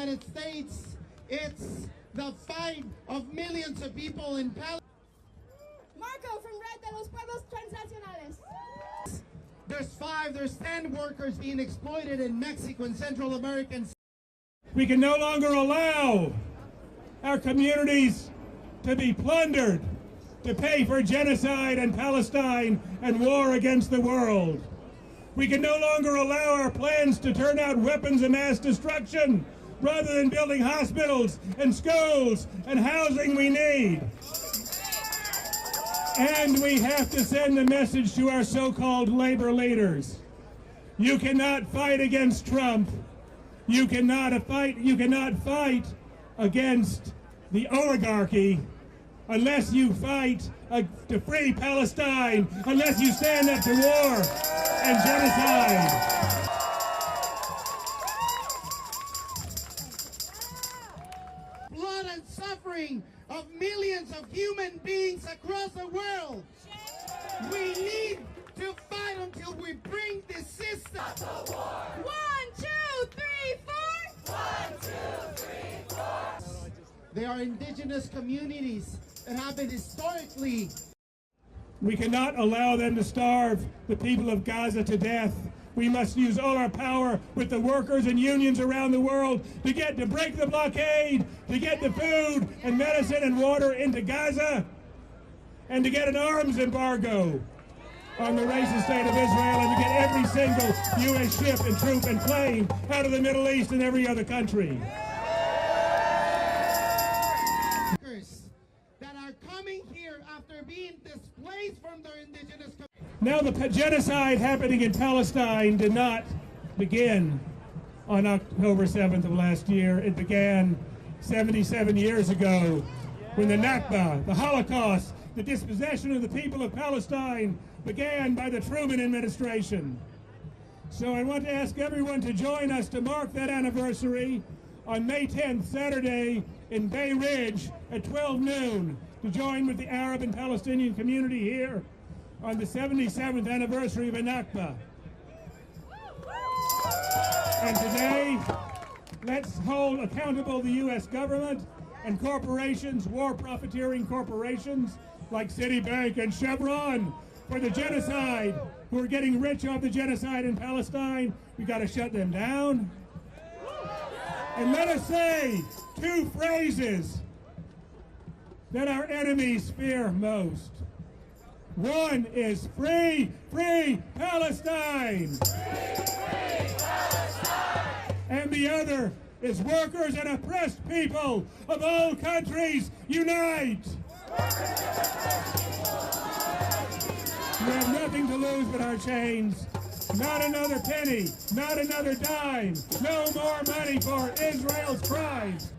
United States. It's the fight of millions of people in Palestine. Marco from Red de los Pueblos Transnacionales. There's 10 workers being exploited in Mexico and Central America. We can no longer allow our communities to be plundered to pay for genocide in Palestine and war against the world. We can no longer allow our plans to turn out weapons of mass destruction rather than building hospitals and schools and housing we need. And we have to send a message to our so-called labor leaders. You cannot fight against Trump. You cannot fight against the oligarchy unless you fight to free Palestine, unless you stand up to war and genocide. Blood and suffering of millions of human beings across the world. We need to fight until we bring this system. 1, 2, 3, 4. 1, 2, 3, 4. They are indigenous communities that have been historically. We cannot allow them to starve the people of Gaza to death. We must use all our power with the workers and unions around the world to break the blockade, to get the food and medicine and water into Gaza, and to get an arms embargo on the racist state of Israel, and to get every single U.S. ship and troop and plane out of the Middle East and every other country. That are coming here after being displaced from their indigenous communities. Now, the genocide happening in Palestine did not begin on October 7th of last year. It began 77 years ago when the Nakba, the Holocaust, the dispossession of the people of Palestine began by the Truman administration. So I want to ask everyone to join us to mark that anniversary on May 10th, Saturday, in Bay Ridge at 12 noon, to join with the Arab and Palestinian community here on the 77th anniversary of Nakba. And today, let's hold accountable the U.S. government and corporations, war profiteering corporations like Citibank and Chevron, for the genocide, who are getting rich off the genocide in Palestine. We got to shut them down. And let us say 2 phrases that our enemies fear most. One is free, free Palestine. Free, free Palestine. And the other is workers and oppressed people of all countries unite. We have nothing to lose but our chains. Not another penny, not another dime, no more money for Israel's crimes.